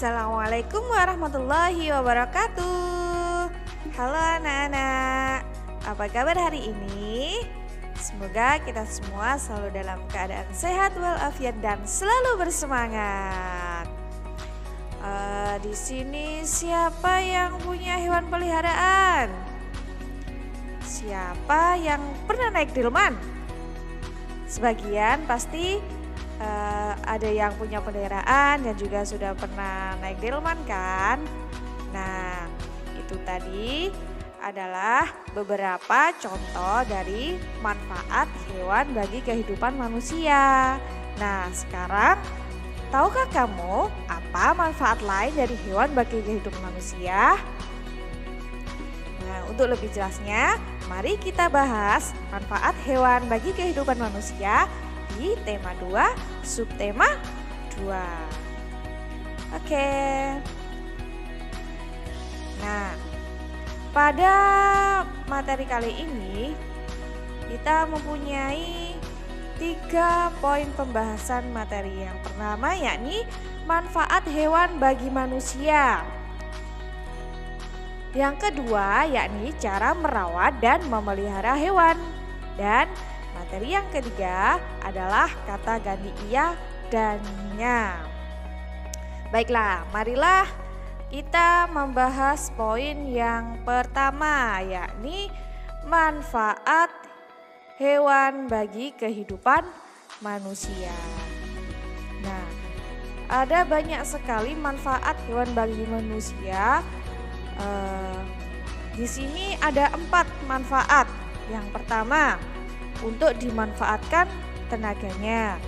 Assalamualaikum warahmatullahi wabarakatuh. Halo anak-anak, apa kabar hari ini? Semoga kita semua selalu dalam keadaan sehat walafiat dan selalu bersemangat. Di sini siapa yang punya hewan peliharaan? Siapa yang pernah naik delman? Sebagian pasti ada yang punya peliharaan dan juga sudah pernah naik delman kan? Nah, itu tadi adalah beberapa contoh dari manfaat hewan bagi kehidupan manusia. Nah, sekarang tahukah kamu apa manfaat lain dari hewan bagi kehidupan manusia? Nah, untuk lebih jelasnya, mari kita bahas manfaat hewan bagi kehidupan manusia di tema 2, subtema 2. Oke. Nah, pada materi kali ini kita mempunyai 3 poin pembahasan materi. Yang pertama yakni manfaat hewan bagi manusia. Yang kedua yakni cara merawat dan memelihara hewan. Dan materi yang ketiga adalah kata ganti ia dan nya. Baiklah, marilah kita membahas poin yang pertama yakni manfaat hewan bagi kehidupan manusia. Nah, ada banyak sekali manfaat hewan bagi manusia. Di sini ada 4 manfaat. Yang pertama, untuk dimanfaatkan tenaganya.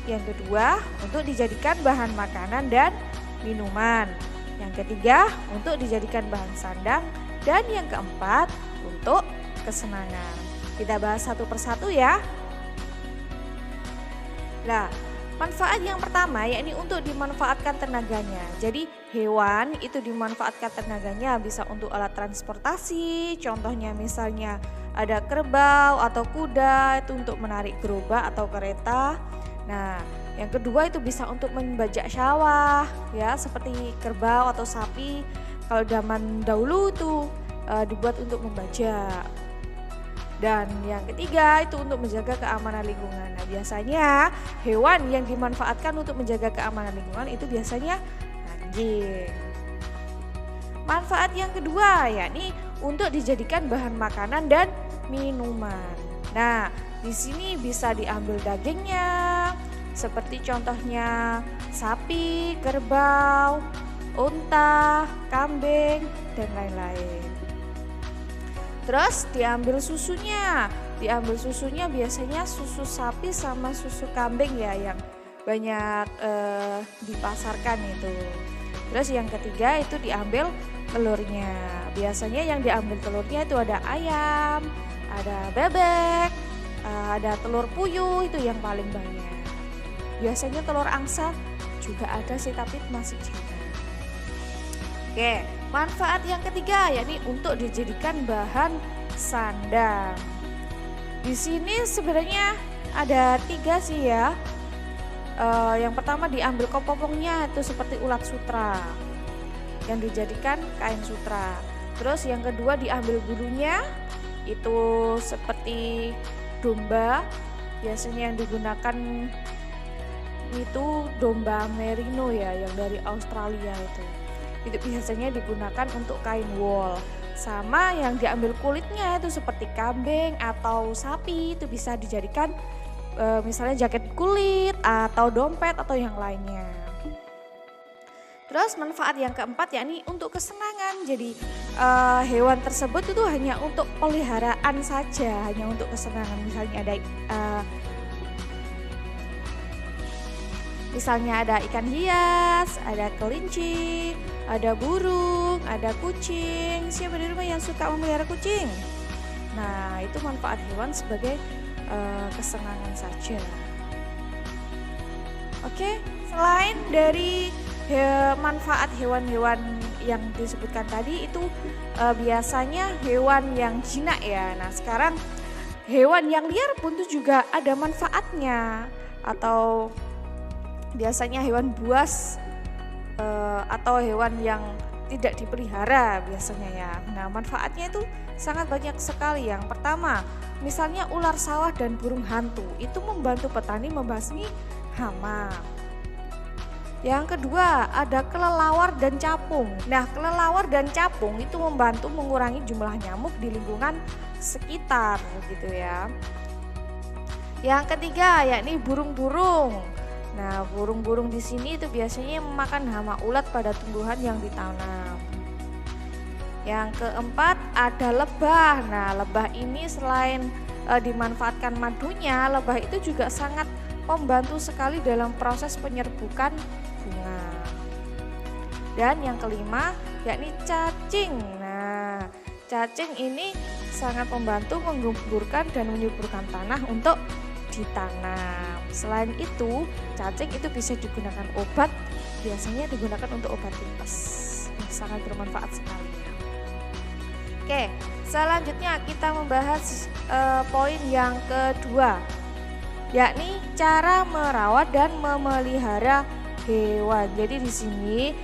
Yang kedua, untuk dijadikan bahan makanan dan minuman. Yang ketiga, untuk dijadikan bahan sandang. Dan yang keempat, untuk kesenangan. Kita bahas satu persatu ya. Nah, manfaat yang pertama yakni untuk dimanfaatkan tenaganya. Jadi hewan itu dimanfaatkan tenaganya bisa untuk alat transportasi. Contohnya misalnya ada kerbau atau kuda itu untuk menarik gerobak atau kereta. Nah, yang kedua itu bisa untuk membajak sawah ya, seperti kerbau atau sapi. Kalau zaman dahulu itu dibuat untuk membajak. Dan yang ketiga itu untuk menjaga keamanan lingkungan. Nah, biasanya hewan yang dimanfaatkan untuk menjaga keamanan lingkungan itu biasanya anjing. Manfaat yang kedua yakni untuk dijadikan bahan makanan dan minuman. Nah, di sini bisa diambil dagingnya, seperti contohnya sapi, kerbau, unta, kambing, dan lain-lain. Terus diambil susunya. Diambil susunya biasanya susu sapi sama susu kambing ya yang banyak dipasarkan itu. Terus yang ketiga itu diambil telurnya. Biasanya yang diambil telurnya itu ada ayam, ada bebek, ada telur puyuh itu yang paling banyak. Biasanya telur angsa juga ada sih tapi masih jarang. Oke, manfaat yang ketiga yakni untuk dijadikan bahan sandang. Di sini sebenarnya ada 3 sih ya. Yang pertama diambil kopong-kopongnya itu seperti ulat sutra yang dijadikan kain sutra. Terus yang kedua diambil bulunya itu seperti domba. Biasanya yang digunakan itu domba merino ya yang dari Australia itu. Itu biasanya digunakan untuk kain wool. Sama yang diambil kulitnya itu seperti kambing atau sapi itu bisa dijadikan misalnya jaket kulit atau dompet atau yang lainnya. Terus manfaat yang keempat yakni untuk kesenangan. Jadi hewan tersebut itu hanya untuk peliharaan saja, hanya untuk kesenangan. Misalnya ada ikan hias, ada kelinci, ada burung, ada kucing. Siapa di rumah yang suka memelihara kucing? Nah, itu manfaat hewan sebagai kesenangan saja. Oke, selain dari manfaat hewan-hewan yang disebutkan tadi itu biasanya hewan yang jinak ya. Nah, sekarang hewan yang liar pun itu juga ada manfaatnya. Atau biasanya hewan buas atau hewan yang tidak dipelihara biasanya ya. Nah, manfaatnya itu sangat banyak sekali. Yang pertama, misalnya ular sawah dan burung hantu itu membantu petani membasmi hama. Yang kedua, ada kelelawar dan capung. Nah, kelelawar dan capung itu membantu mengurangi jumlah nyamuk di lingkungan sekitar gitu ya. Yang ketiga, yakni burung-burung. Nah, burung-burung di sini itu biasanya memakan hama ulat pada tumbuhan yang ditanam. Yang keempat, ada lebah. Nah, lebah ini selain dimanfaatkan madunya, lebah itu juga sangat membantu sekali dalam proses penyerbukan bunga. Dan yang kelima, yakni cacing. Nah, cacing ini sangat membantu menggumburkan dan menyuburkan tanah untuk ditanam. Selain itu, cacing itu bisa digunakan obat, biasanya digunakan untuk obat tipes. Sangat bermanfaat sekali. Oke, selanjutnya kita membahas poin yang kedua, yakni cara merawat dan memelihara hewan. Jadi di sini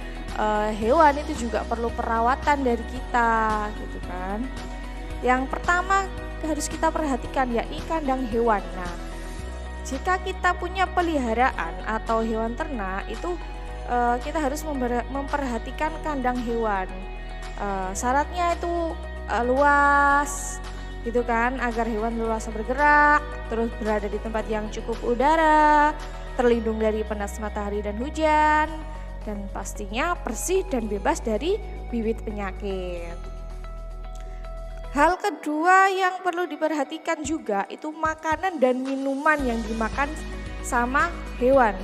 hewan itu juga perlu perawatan dari kita, gitu kan. Yang pertama harus kita perhatikan yakni kandang hewan. Nah, jika kita punya peliharaan atau hewan ternak itu kita harus memperhatikan kandang hewan. Syaratnya itu luas gitu kan, agar hewan leluasa bergerak, terus berada di tempat yang cukup udara, terlindung dari panas matahari dan hujan, dan pastinya bersih dan bebas dari bibit penyakit. Hal kedua yang perlu diperhatikan juga itu makanan dan minuman yang dimakan sama hewan.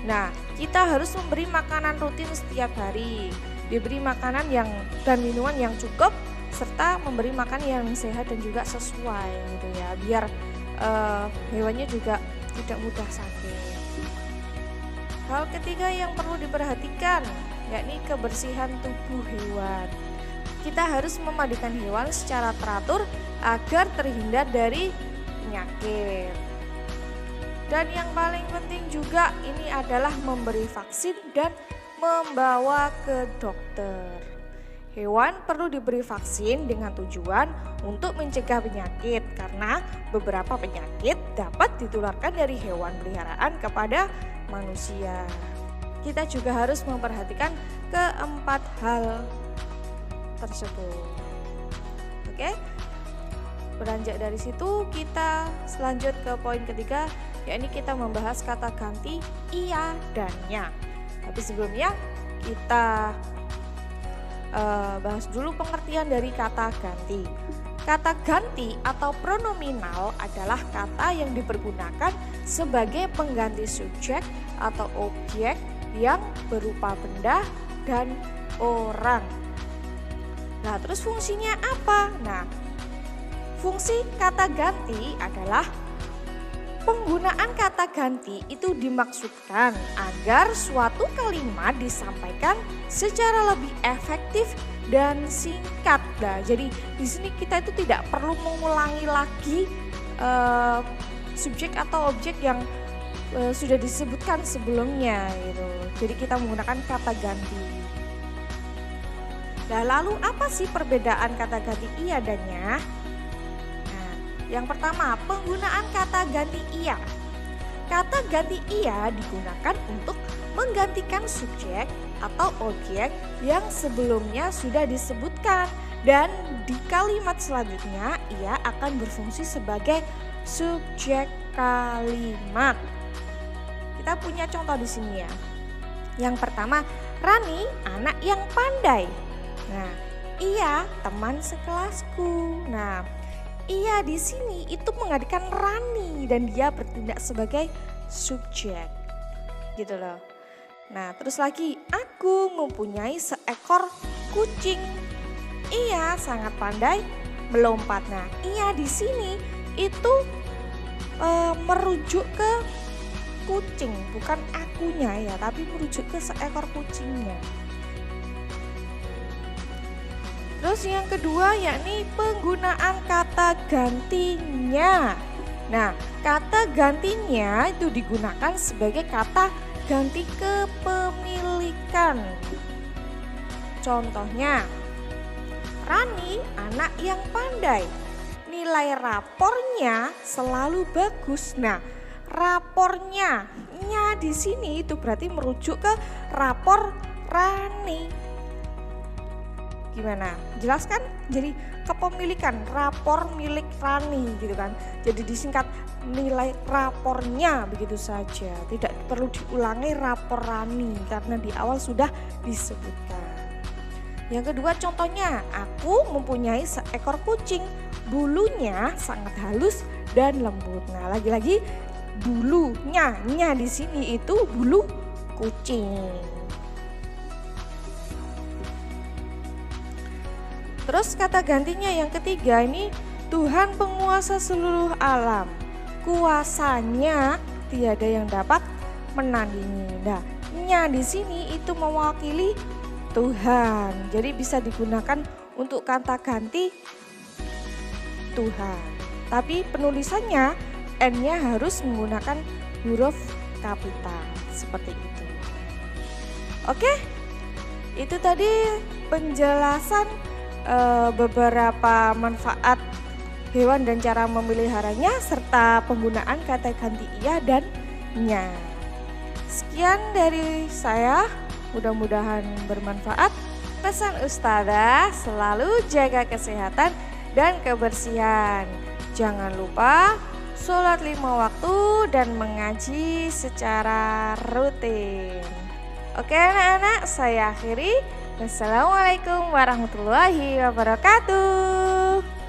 Nah, kita harus memberi makanan rutin setiap hari, diberi makanan dan minuman yang cukup, serta memberi makan yang sehat dan juga sesuai gitu ya, biar hewannya juga tidak mudah sakit. Hal ketiga yang perlu diperhatikan yakni kebersihan tubuh hewan. Kita harus memandikan hewan secara teratur agar terhindar dari penyakit. Dan yang paling penting juga ini adalah memberi vaksin dan membawa ke dokter. Hewan perlu diberi vaksin dengan tujuan untuk mencegah penyakit, karena beberapa penyakit dapat ditularkan dari hewan peliharaan kepada manusia. Kita juga harus memperhatikan keempat hal tersebut. Oke, beranjak dari situ kita selanjut ke poin ketiga, yakni kita membahas kata ganti iya dan nya. Tapi sebelumnya kita bahas dulu pengertian dari kata ganti. Kata ganti atau pronominal adalah kata yang dipergunakan sebagai pengganti subjek atau objek yang berupa benda dan orang. Nah, terus fungsinya apa? Nah, fungsi kata ganti adalah penggunaan kata ganti itu dimaksudkan agar suatu kalimat disampaikan secara lebih efektif dan singkat. Nah, jadi di sini kita itu tidak perlu mengulangi lagi subjek atau objek yang sudah disebutkan sebelumnya gitu. Jadi kita menggunakan kata ganti. Nah, lalu apa sih perbedaan kata ganti iya dan nya? Nah, yang pertama, penggunaan kata ganti iya. Kata ganti iya digunakan untuk menggantikan subjek atau objek yang sebelumnya sudah disebutkan, dan di kalimat selanjutnya ia akan berfungsi sebagai subjek kalimat. Kita punya contoh di sini ya. Yang pertama, Rani anak yang pandai. Nah, iya teman sekelasku. Nah, iya di sini itu menggantikan Rani dan dia bertindak sebagai subjek. Gitu loh. Nah, terus lagi, aku mempunyai seekor kucing. Iya sangat pandai melompat. Nah, iya di sini itu merujuk ke kucing, bukan akunya ya, tapi merujuk ke seekor kucingnya. Terus yang kedua yakni penggunaan kata gantinya. Nah, kata gantinya itu digunakan sebagai kata ganti kepemilikan. Contohnya, Rani anak yang pandai. Nilai rapornya selalu bagus. Nah, rapornya nya di sini itu berarti merujuk ke rapor Rani. Gimana? Jelas kan? Jadi kepemilikan rapor milik Rani gitu kan. Jadi disingkat nilai rapornya begitu saja. Tidak perlu diulangi rapor Rani karena di awal sudah disebutkan. Yang kedua contohnya, aku mempunyai seekor kucing. Bulunya sangat halus dan lembut. Nah, lagi-lagi bulunya nya di sini itu bulu kucing. Terus kata gantinya yang ketiga ini, Tuhan penguasa seluruh alam. Kuasanya tiada yang dapat menandingi. Nah, nya di sini itu mewakili Tuhan. Jadi bisa digunakan untuk kata ganti Tuhan. Tapi penulisannya N-nya harus menggunakan huruf kapital seperti itu. Oke, itu tadi penjelasan beberapa manfaat hewan dan cara memeliharanya serta penggunaan kata ganti iya dan nya. Sekian dari saya, mudah-mudahan bermanfaat. Pesan Ustazah, selalu jaga kesehatan dan kebersihan. Jangan lupa sholat 5 waktu dan mengaji secara rutin. Oke anak-anak, saya akhiri. Wassalamualaikum warahmatullahi wabarakatuh.